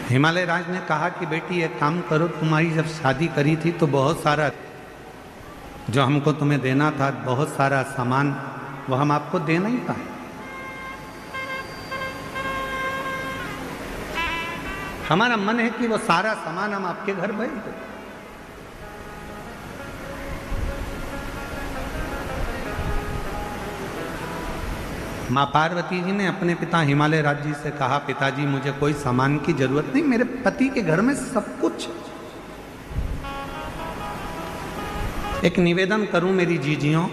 हिमालय राज ने कहा कि बेटी एक काम करो, तुम्हारी जब शादी करी थी तो बहुत सारा जो हमको तुम्हें देना था, बहुत सारा सामान, वो हम आपको दे नहीं पाए। हमारा मन है कि वो सारा सामान हम आपके घर भेज दें। माँ पार्वती जी ने अपने पिता हिमालय राज जी से कहा, पिताजी मुझे कोई सामान की जरूरत नहीं, मेरे पति के घर में सब कुछ। एक निवेदन करूं मेरी जीजियों,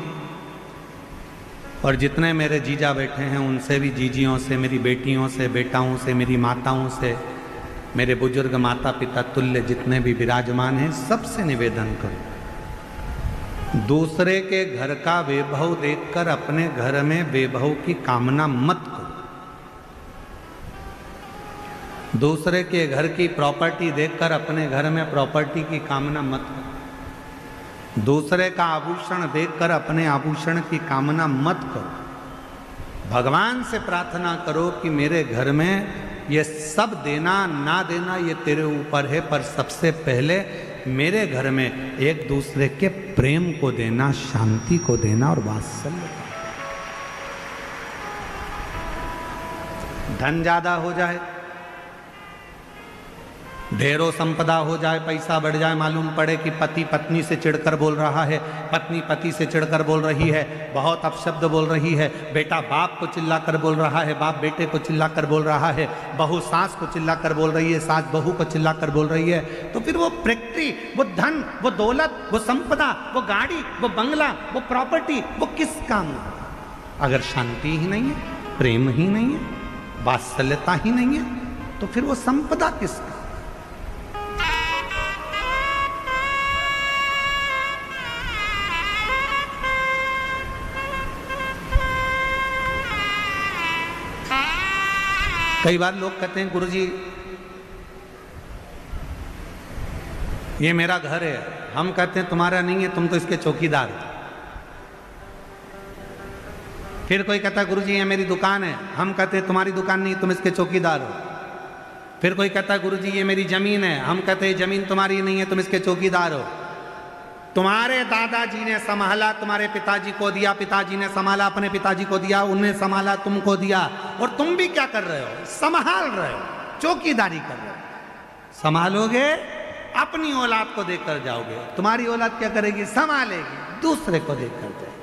और जितने मेरे जीजा बैठे हैं उनसे भी, जीजियों से, मेरी बेटियों से, बेटाओं से, मेरी माताओं से, मेरे बुजुर्ग माता पिता तुल्य जितने भी विराजमान हैं, सबसे निवेदन करूं, दूसरे के घर का वैभव देखकर अपने घर में वैभव की कामना मत करो। दूसरे के घर की प्रॉपर्टी देखकर अपने घर में प्रॉपर्टी की कामना मत करो। दूसरे का आभूषण देखकर अपने आभूषण की कामना मत करो। भगवान से प्रार्थना करो कि मेरे घर में ये सब देना ना देना ये तेरे ऊपर है, पर सबसे पहले मेरे घर में एक दूसरे के प्रेम को देना, शांति को देना और वात्सल्य को। धन ज्यादा हो जाए, ढेरों संपदा हो जाए, पैसा बढ़ जाए, मालूम पड़े कि पति पत्नी से चिढ़कर बोल रहा है, पत्नी पति से चिढ़कर बोल रही है, बहुत अपशब्द बोल रही है, बेटा बाप को चिल्लाकर बोल रहा है, बाप बेटे को चिल्लाकर बोल रहा है, बहू सास को चिल्लाकर बोल रही है, सास बहू को चिल्लाकर बोल रही है, तो फिर वो प्रैक्टी, वो धन, वो दौलत, वो संपदा, वो गाड़ी, वो बंगला, वो प्रॉपर्टी, वो किस काम का? अगर शांति ही नहीं है, प्रेम ही नहीं है, वात्सल्यता ही नहीं है, तो फिर वो संपदा किसका? कई बार लोग कहते हैं गुरुजी ये मेरा घर है, हम कहते हैं तुम्हारा नहीं है, तुम तो इसके चौकीदार हो। फिर कोई कहता है गुरुजी ये मेरी दुकान है, हम कहते हैं तुम्हारी दुकान नहीं, तुम इसके चौकीदार हो। फिर कोई कहता है गुरुजी ये मेरी जमीन है, हम कहते हैं जमीन तुम्हारी नहीं है, तुम इसके चौकीदार हो। तुम्हारे दादाजी ने संभाला, तुम्हारे पिताजी को दिया, पिताजी ने संभाला, अपने पिताजी को दिया, उन्हें संभाला, तुमको दिया, और तुम भी क्या कर रहे हो? संभाल रहे हो, चौकीदारी कर रहे हो। संभालोगे, अपनी औलाद को देखकर जाओगे, तुम्हारी औलाद क्या करेगी? संभालेगी, दूसरे को देखकर जाएगी।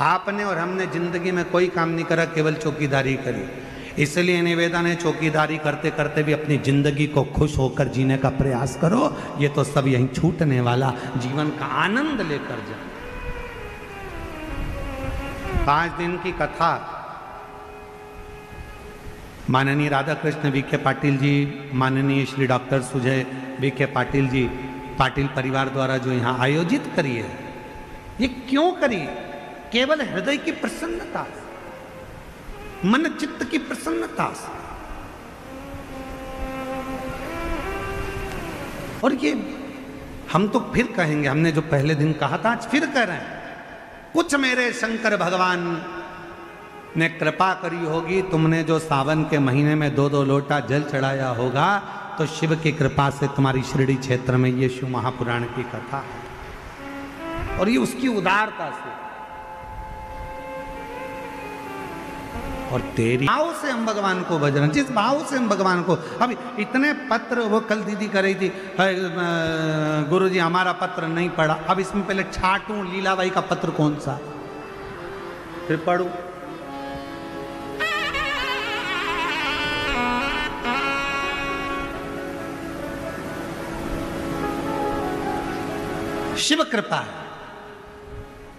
आपने और हमने जिंदगी में कोई काम नहीं करा, केवल चौकीदारी करी। इसलिए निवेदन है, चौकीदारी करते करते भी अपनी जिंदगी को खुश होकर जीने का प्रयास करो। ये तो सब यहीं छूटने वाला, जीवन का आनंद लेकर जाओ। 5 दिन की कथा माननीय राधा कृष्ण वीके पाटिल जी, माननीय श्री डॉक्टर सुजय वीके पाटिल जी, पाटिल परिवार द्वारा जो यहाँ आयोजित करी है, ये क्यों करी? केवल हृदय की प्रसन्नता, मन चित्त की प्रसन्नता से। और ये हम तो फिर कहेंगे, हमने जो पहले दिन कहा था आज फिर कह रहे हैं, कुछ मेरे शंकर भगवान ने कृपा करी होगी, तुमने जो सावन के महीने में 2-2 लोटा जल चढ़ाया होगा, तो शिव की कृपा से तुम्हारी शिरडी क्षेत्र में ये शिव महापुराण की कथा है। और ये उसकी उदारता से, और तेरी भाव से हम भगवान को भज रहे हैं, जिस भाव से हम भगवान को, अब इतने पत्र, वो कल दीदी कर रही थी, गुरुजी हमारा पत्र नहीं पढ़ा। अब इसमें पहले छाटूं लीलाबाई का पत्र कौन सा, फिर पढ़ूं। शिव कृपा है।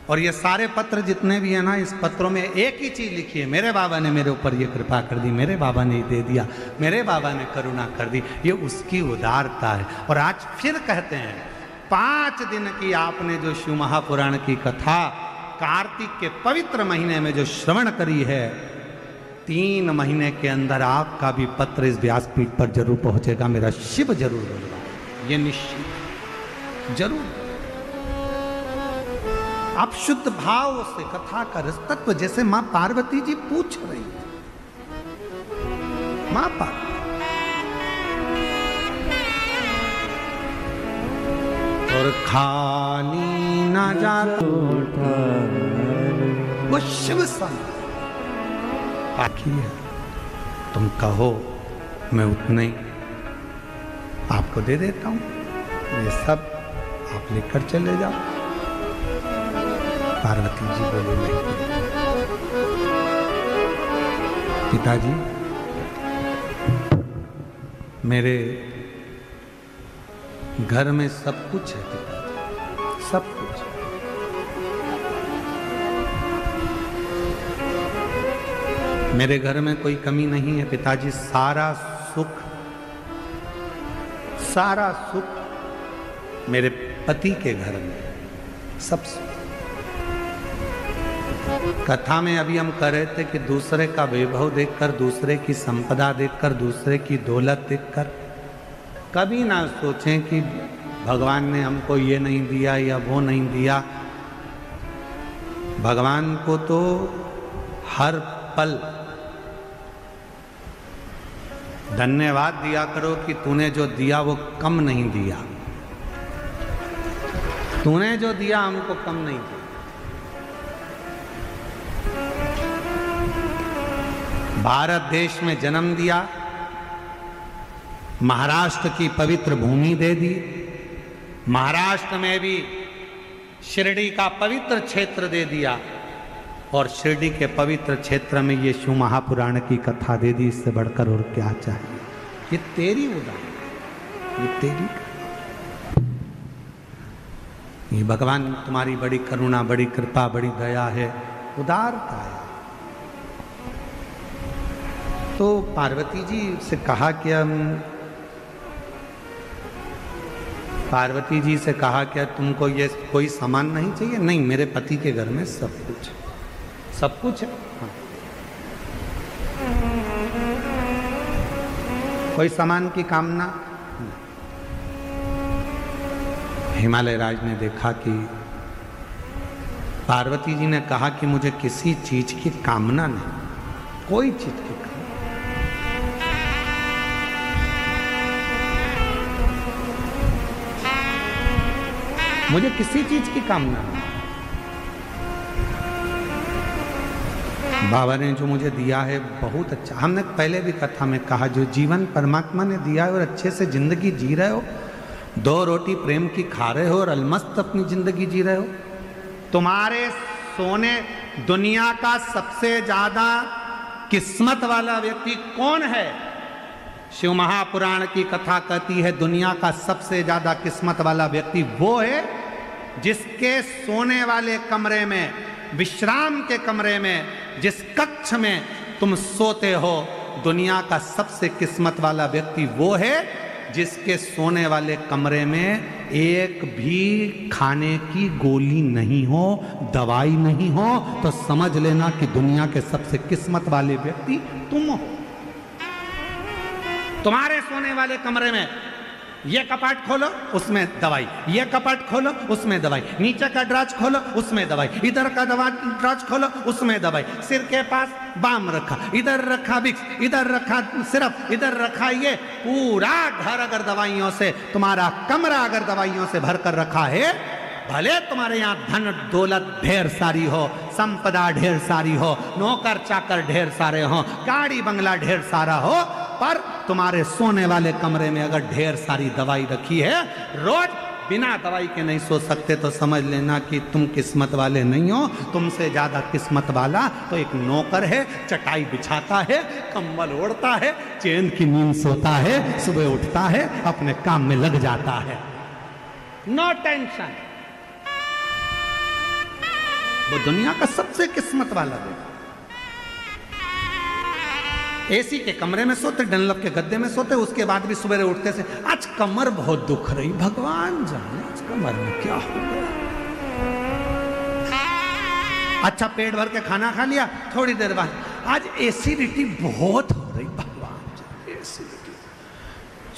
और ये सारे पत्र जितने भी हैं ना, इस पत्रों में एक ही चीज लिखी है, मेरे बाबा ने मेरे ऊपर ये कृपा कर दी, मेरे बाबा ने दे दिया, मेरे बाबा ने करुणा कर दी। ये उसकी उदारता है। और आज फिर कहते हैं, 5 दिन की आपने जो शिव महापुराण की कथा कार्तिक के पवित्र महीने में जो श्रवण करी है, 3 महीने के अंदर आपका भी पत्र इस व्यासपीठ पर जरूर पहुंचेगा, मेरा शिव जरूर बोलेगा, ये निश्चित जरूर। आप शुद्ध भाव से कथा का रसतत्व, जैसे मां पार्वती जी पूछ रही थी, मां पार्वती और खाली ना जाता वो शिव संग बाकी है। तुम कहो मैं उतने आपको दे देता हूं, ये सब आप लेकर चले जाओ। पार्वती जी बोले नहीं। पिताजी मेरे घर में सब कुछ है पिताजी, सब कुछ। मेरे घर में कोई कमी नहीं है पिताजी, सारा सुख मेरे पति के घर में, सब सुख। कथा में अभी हम कह रहे थे कि दूसरे का वैभव देखकर, दूसरे की संपदा देखकर, दूसरे की दौलत देखकर कभी ना सोचें कि भगवान ने हमको ये नहीं दिया या वो नहीं दिया। भगवान को तो हर पल धन्यवाद दिया करो कि तूने जो दिया वो कम नहीं दिया, तूने जो दिया हमको कम नहीं दिया। भारत देश में जन्म दिया, महाराष्ट्र की पवित्र भूमि दे दी, महाराष्ट्र में भी शिरडी का पवित्र क्षेत्र दे दिया, और शिरडी के पवित्र क्षेत्र में ये शिव महापुराण की कथा दे दी। इससे बढ़कर और क्या चाहिए? ये तेरी उदार, ये तेरी, ये भगवान तुम्हारी बड़ी करुणा, बड़ी कृपा, बड़ी दया है, उदारता है। तो पार्वती जी से कहा कि पार्वती जी से कहा क्या तुमको ये कोई सामान नहीं चाहिए? नहीं, मेरे पति के घर में सब कुछ है, सब कुछ है। हाँ। कोई सामान की कामना? हिमालय राज ने देखा कि पार्वती जी ने कहा कि मुझे किसी चीज की कामना नहीं, कोई चीज की कामना। मुझे किसी चीज की कामना नहीं। बाबा ने जो मुझे दिया है बहुत अच्छा। हमने पहले भी कथा में कहा, जो जीवन परमात्मा ने दिया है और अच्छे से जिंदगी जी रहे हो, 2 रोटी प्रेम की खा रहे हो और अलमस्त अपनी जिंदगी जी रहे हो। तुम्हारे सोने दुनिया का सबसे ज्यादा किस्मत वाला व्यक्ति कौन है? शिव महापुराण की कथा कहती है दुनिया का सबसे ज्यादा किस्मत वाला व्यक्ति वो है जिसके सोने वाले कमरे में, विश्राम के कमरे में, जिस कक्ष में तुम सोते हो, दुनिया का सबसे किस्मत वाला व्यक्ति वो है जिसके सोने वाले कमरे में एक भी खाने की गोली नहीं हो, दवाई नहीं हो। तो समझ लेना कि दुनिया के सबसे किस्मत वाले व्यक्ति तुम हो। तुम्हारे सोने वाले कमरे में ये कपाट खोलो, उसमें दवाई, ये कपाट खोलो, उसमें दवाई, नीचे का ड्राज खोलो, उसमें दवाई, इधर का ड्राज खोलो, उसमें दवाई, सिर के पास बाम रखा, इधर रखा विक्स, इधर रखा सिरप, इधर रखा ये, पूरा घर अगर दवाइयों से, तुम्हारा कमरा अगर दवाइयों से भरकर रखा है, भले तुम्हारे यहाँ धन दौलत ढेर सारी हो, संपदा ढेर सारी हो, नौकर चाकर ढेर सारे हो, गाड़ी बंगला ढेर सारा हो, पर तुम्हारे सोने वाले कमरे में अगर ढेर सारी दवाई रखी है, रोज बिना दवाई के नहीं सो सकते, तो समझ लेना कि तुम किस्मत वाले नहीं हो। तुमसे ज्यादा किस्मत वाला तो एक नौकर है, चटाई बिछाता है, कंबल ओढ़ता है, चैन की नींद सोता है, सुबह उठता है, अपने काम में लग जाता है, नो टेंशन। वो दुनिया का सबसे किस्मत वाला है। एसी के कमरे में सोते, डनलप के गद्दे में सोते, उसके बाद भी सुबह उठते से आज कमर बहुत दुख रही, भगवान जाने आज कमर में क्या हो गया। अच्छा पेट भर के खाना खा लिया, थोड़ी देर बाद आज एसिडिटी बहुत हो रही, भगवान जाने एसिडिटी।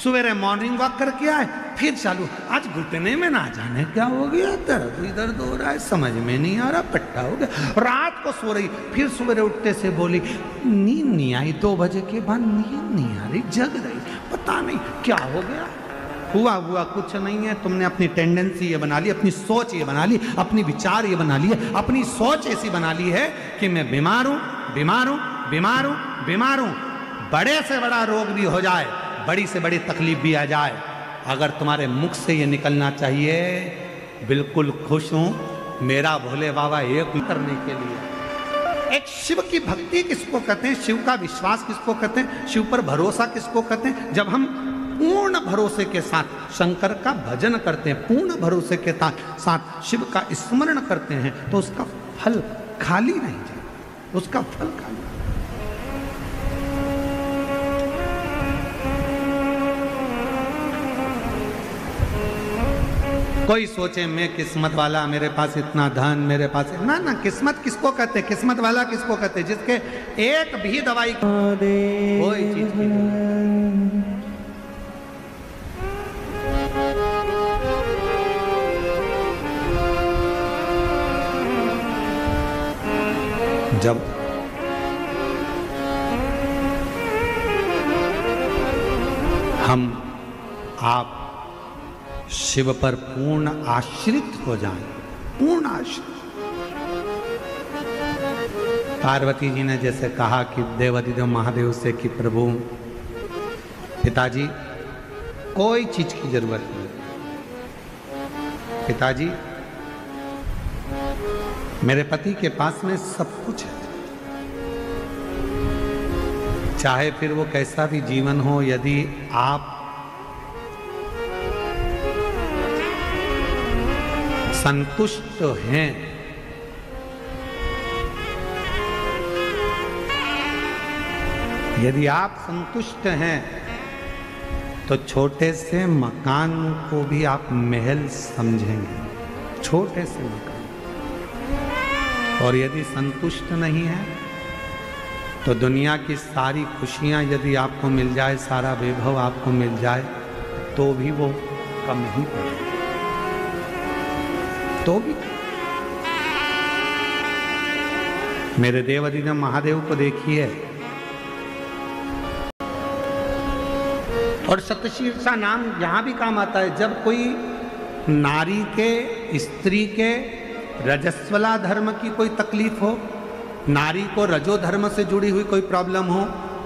सवेरे मॉर्निंग वॉक करके आए, फिर चालू, आज घुटने में ना जाने क्या हो गया, दर्द हो रहा है, समझ में नहीं आ रहा, पट्टा हो गया। रात को सो रही, फिर सवेरे उठते से बोली नींद नहीं आई, 2 बजे के बाद नींद नहीं आ रही, जग रही, पता नहीं क्या हो गया। हुआ हुआ कुछ नहीं है, तुमने अपनी टेंडेंसी ये बना ली, अपनी सोच ये बना ली, अपनी विचार ये बना ली है, अपनी सोच ऐसी बना ली है कि मैं बीमार हूं, बीमार हूं, बीमार हूं, बीमार हूं। बड़े से बड़ा रोग भी हो जाए, बड़ी से बड़ी तकलीफ भी आ जाए, अगर तुम्हारे मुख से ये निकलना चाहिए बिल्कुल खुश हूं, मेरा भोले बाबा एक करने के लिए। एक शिव की भक्ति किसको कहते हैं, शिव का विश्वास किसको कहते हैं, शिव पर भरोसा किसको कहते हैं? जब हम पूर्ण भरोसे के साथ शंकर का भजन करते हैं, पूर्ण भरोसे के साथ शिव का स्मरण करते हैं, तो उसका फल खाली नहीं जाता, उसका फल खाली। कोई सोचे मैं किस्मत वाला, मेरे पास इतना धन, मेरे पास ना ना, किस्मत किसको कहते हैं, किस्मत वाला किसको कहते हैं? जिसके एक भी दवाई कोई चीज की जब हम आप शिव पर पूर्ण आश्रित हो जाएं, पूर्ण आश्रित। पार्वती जी ने जैसे कहा कि देवाधिदेव महादेव से कि प्रभु पिताजी कोई चीज की जरूरत नहीं, पिताजी मेरे पति के पास में सब कुछ है, चाहे फिर वो कैसा भी जीवन हो, यदि आप संतुष्ट हैं, यदि आप संतुष्ट हैं तो छोटे से मकान को भी आप महल समझेंगे, छोटे से मकान। और यदि संतुष्ट नहीं है तो दुनिया की सारी खुशियां यदि आपको मिल जाए, सारा वैभव आपको मिल जाए, तो भी वो कम ही पड़ेगा, तो भी। मेरे देवाधिदेव महादेव को देखिए, और सतशीर्षा नाम यहां भी काम आता है जब कोई नारी के, स्त्री के रजस्वला धर्म की कोई तकलीफ हो, नारी को रजो धर्म से जुड़ी हुई कोई प्रॉब्लम हो,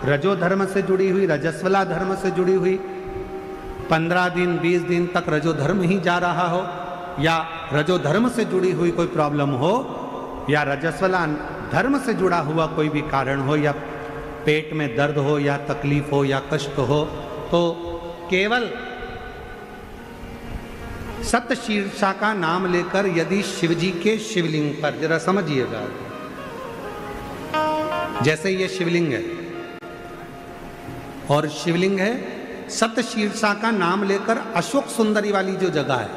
रजो धर्म से जुड़ी हुई, रजस्वला धर्म से जुड़ी हुई, 15 दिन 20 दिन तक रजो धर्म ही जा रहा हो, या रजो धर्म से जुड़ी हुई कोई प्रॉब्लम हो, या रजस्वला धर्म से जुड़ा हुआ कोई भी कारण हो, या पेट में दर्द हो, या तकलीफ हो, या कष्ट हो, तो केवल सतशीर्षा का नाम लेकर यदि शिवजी के शिवलिंग पर, जरा समझिएगा, जैसे ये शिवलिंग है और शिवलिंग है, सतशीर्षा का नाम लेकर अशोक सुंदरी वाली जो जगह है,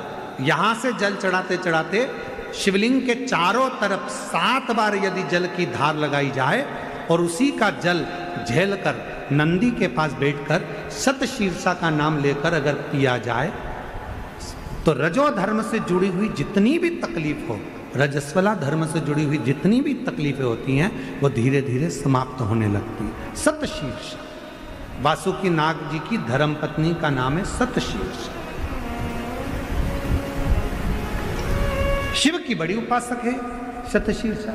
यहां से जल चढ़ाते चढ़ाते शिवलिंग के चारों तरफ 7 बार यदि जल की धार लगाई जाए और उसी का जल झेलकर नंदी के पास बैठकर सतशीर्षा का नाम लेकर अगर पिया जाए, तो रजो धर्म से जुड़ी हुई जितनी भी तकलीफ हो, रजस्वला धर्म से जुड़ी हुई जितनी भी तकलीफें होती हैं, वो धीरे धीरे समाप्त होने लगती है। सतशीर्षा, वासुकी नाग जी की धर्मपत्नी का नाम है सतशीर्षा। शिव की बड़ी उपासक है सतशीर्षा।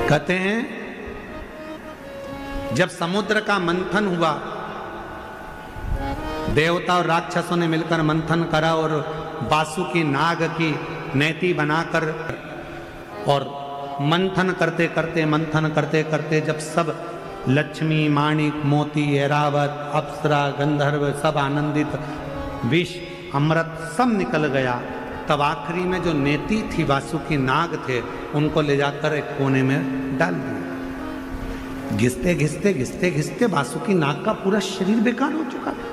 कहते हैं जब समुद्र का मंथन हुआ, देवता और राक्षसों ने मिलकर मंथन करा और वासुकी नाग की नेति बनाकर, और मंथन करते करते जब सब लक्ष्मी, माणिक, मोती, ऐरावत, अप्सरा, गंधर्व सब आनंदित, विष, अमृत सब निकल गया, तब आखिरी में जो नेति थी, वासुकी नाग थे, उनको ले जाकर एक कोने में डाल दिया। घिसते घिसते घिसते घिसते वासुकी नाग का पूरा शरीर बेकार हो चुका था,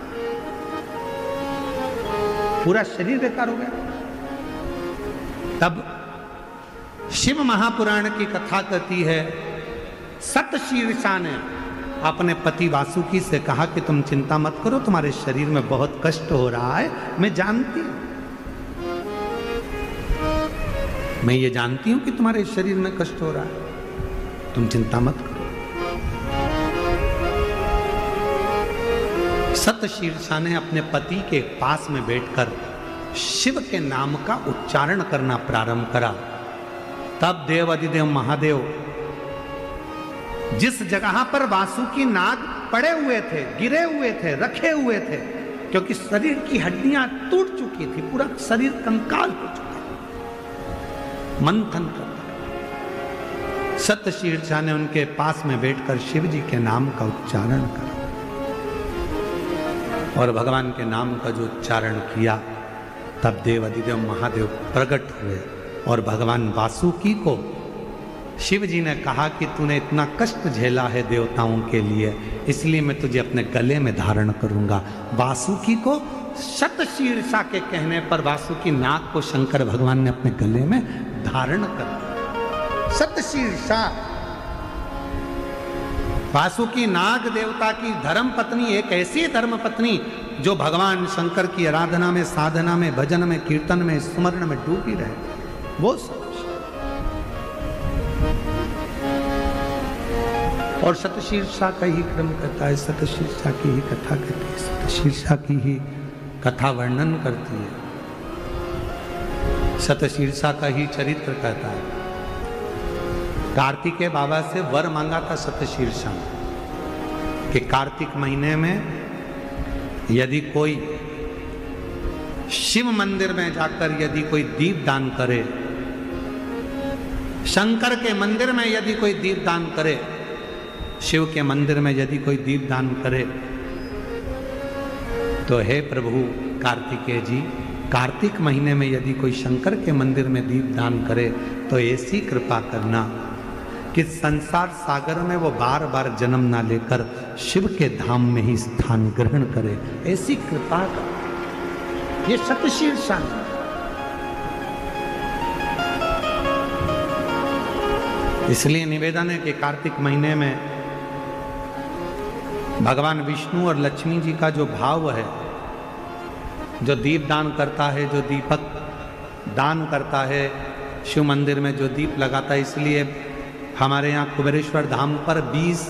पूरा शरीर बेकार हो गया। तब शिव महापुराण की कथा कहती है, सतशीर्षा ने अपने पति वासुकी से कहा कि तुम चिंता मत करो, तुम्हारे शरीर में बहुत कष्ट हो रहा है, मैं जानती हूं, मैं ये जानती हूं कि तुम्हारे शरीर में कष्ट हो रहा है, तुम चिंता मत करो। सतशीर्षा ने अपने पति के पास में बैठकर शिव के नाम का उच्चारण करना प्रारंभ करा। तब देव अधिदेव महादेव जिस जगह पर वासुकी नाग पड़े हुए थे, गिरे हुए थे, रखे हुए थे, क्योंकि शरीर की हड्डियां टूट चुकी थी, पूरा शरीर कंकाल हो चुका, मंथन कर, सतशीर्षा ने उनके पास में बैठकर शिव जी के नाम का उच्चारण करा और भगवान के नाम का जो उच्चारण किया, तब देव अधिदेव महादेव प्रकट हुए और भगवान वासुकी को शिव जी ने कहा कि तूने इतना कष्ट झेला है देवताओं के लिए, इसलिए मैं तुझे अपने गले में धारण करूंगा। वासुकी को सतशीर्षा के कहने पर वासुकी नाग को शंकर भगवान ने अपने गले में धारण कर दिया। सतशीर्षा वासुकी नाग देवता की धर्म पत्नी, एक ऐसी धर्म पत्नी जो भगवान शंकर की आराधना में, साधना में, भजन में, कीर्तन में, स्मरण में डूबी रहे, वो सब। और सतशीर्षा का ही क्रम करता है, सतशीर्षा की ही कथा करती है, सतशीर्षा की ही कथा वर्णन करती है, सतशीर्षा का ही चरित्र कहता है। कार्तिकेय बाबा से वर मांगा था सतशीर्षा कि कार्तिक महीने में यदि कोई शिव मंदिर में जाकर यदि कोई दीप दान करे, शंकर के मंदिर में यदि कोई दीप दान करे, शिव के मंदिर में यदि कोई दीप दान करे, तो हे प्रभु कार्तिकेय जी, कार्तिक महीने में यदि कोई शंकर के मंदिर में दीप दान करे तो ऐसी कृपा करना कि संसार सागर में वो बार बार जन्म ना लेकर शिव के धाम में ही स्थान ग्रहण करे, ऐसी कृपा कर। ये सतशीर्षा है। इसलिए निवेदन है कि कार्तिक महीने में भगवान विष्णु और लक्ष्मी जी का जो भाव है, जो दीप दान करता है, जो दीपक दान करता है, शिव मंदिर में जो दीप लगाता है, इसलिए हमारे यहाँ कुबेरेश्वर धाम पर 20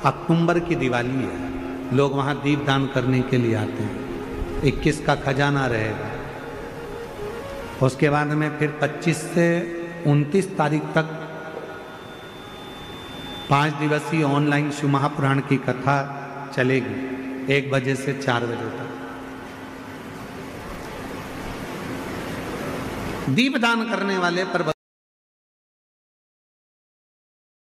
अक्टूबर की दिवाली है, लोग वहाँ दीप दान करने के लिए आते हैं। 21 का खजाना रहेगा, उसके बाद में फिर 25 से 29 तारीख तक 5 दिवसीय ऑनलाइन शिव महापुराण की कथा चलेगी 1 बजे से 4 बजे तक। दीपदान करने वाले पर